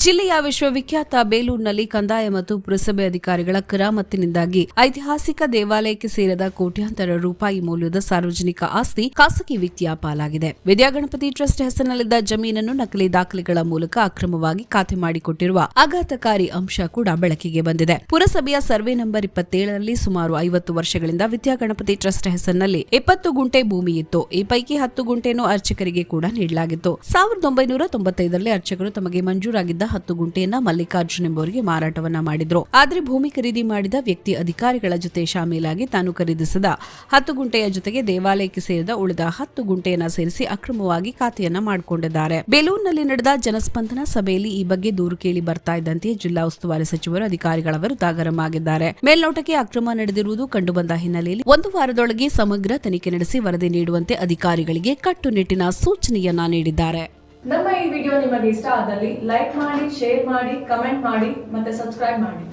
ಜಿಲ್ಲೆಯ ವಿಶ್ವವಿಖ್ಯಾತ ಬೇಲೂರಿನಲ್ಲಿ ಕಂದಾಯ ಮತ್ತು ಪುರಸಭೆ ಅಧಿಕಾರಿಗಳ ಕರಾಮತ್ತಿನಿಂದಾಗಿ ಐತಿಹಾಸಿಕ ದೇವಾಲಯಕ್ಕೆ ಸೇರಿದ ಕೋಟ್ಯಾಂತರ ರೂಪಾಯಿ ಮೌಲ್ಯದ ಸಾರ್ವಜನಿಕ ಆಸ್ತಿ ಖಾಸಗಿ ವ್ಯಕ್ತಿಯ ಪಾಲಾಗಿದೆ. ವಿದ್ಯಾಗಣಪತಿ ಟ್ರಸ್ಟ್ ಹೆಸರಿನಲ್ಲಿದ್ದ ಜಮೀನನ್ನು ನಕಲಿ ದಾಖಲೆಗಳ ಮೂಲಕ ಅಕ್ರಮವಾಗಿ ಖಾತೆ ಮಾಡಿಕೊಟ್ಟಿರುವ ಆಘಾತಕಾರಿ ಅಂಶ ಕೂಡ ಬೆಳಕಿಗೆ ಬಂದಿದೆ. ಪುರಸಭೆಯ ಸರ್ವೆ ನಂಬರ್ 27ರಲ್ಲಿ ಸುಮಾರು 50 ವರ್ಷಗಳಿಂದ ವಿದ್ಯಾಗಣಪತಿ ಟ್ರಸ್ಟ್ ಹೆಸರಿನಲ್ಲಿ 20 ಗುಂಟೆ ಭೂಮಿ ಇತ್ತು. ಈ ಪೈಕಿ 10 ಗುಂಟೆಯನ್ನು ಅರ್ಚಕರಿಗೆ ಕೂಡ ನೀಡಲಾಗಿತ್ತು. 1995ರಲ್ಲಿ ಅರ್ಚಕರು ತಮಗೆ ಮಂಜೂರಾಗಿದ್ದ 10 ಗುಂಟೆಯನ್ನ ಮಲ್ಲಿಕಾರ್ಜುನ್ ಎಂಬುವರಿಗೆ ಮಾರಾಟವನ್ನ ಮಾಡಿದ್ರು. ಆದರೆ ಭೂಮಿ ಖರೀದಿ ಮಾಡಿದ ವ್ಯಕ್ತಿ ಅಧಿಕಾರಿಗಳ ಜೊತೆ ಶಾಮೀಲಾಗಿ ತಾನು ಖರೀದಿಸಿದ 10 ಗುಂಟೆಯ ಜೊತೆಗೆ ದೇವಾಲಯಕ್ಕೆ ಸೇರಿದ ಉಳಿದ 10 ಗುಂಟೆಯನ್ನ ಸೇರಿಸಿ ಅಕ್ರಮವಾಗಿ ಖಾತೆಯನ್ನ ಮಾಡಿಕೊಂಡಿದ್ದಾರೆ. ಬೇಲೂರಿನಲ್ಲಿ ನಡೆದ ಜನಸ್ಪಂದನ ಸಭೆಯಲ್ಲಿ ಈ ಬಗ್ಗೆ ದೂರು ಕೇಳಿ ಬರ್ತಾ ಇದ್ದಂತೆ ಜಿಲ್ಲಾ ಉಸ್ತುವಾರಿ ಸಚಿವರು ಅಧಿಕಾರಿಗಳ ವಿರುದ್ಧ ಗರಂ ಆಗಿದ್ದಾರೆ. ಮೇಲ್ನೋಟಕ್ಕೆ ಅಕ್ರಮ ನಡೆದಿರುವುದು ಕಂಡುಬಂದ ಹಿನ್ನೆಲೆಯಲ್ಲಿ 1 ವಾರದೊಳಗೆ ಸಮಗ್ರ ತನಿಖೆ ನಡೆಸಿ ವರದಿ ನೀಡುವಂತೆ ಅಧಿಕಾರಿಗಳಿಗೆ ಕಟ್ಟುನಿಟ್ಟಿನ ಸೂಚನೆಯನ್ನ ನೀಡಿದ್ದಾರೆ. ನಮ್ಮ ಈ ವಿಡಿಯೋ ನಿಮಗೆ ಇಷ್ಟ ಆದಲ್ಲಿ ಲೈಕ್ ಮಾಡಿ, ಶೇರ್ ಮಾಡಿ, ಕಮೆಂಟ್ ಮಾಡಿ ಮತ್ತೆ ಸಬ್ಸ್ಕ್ರೈಬ್ ಮಾಡಿ.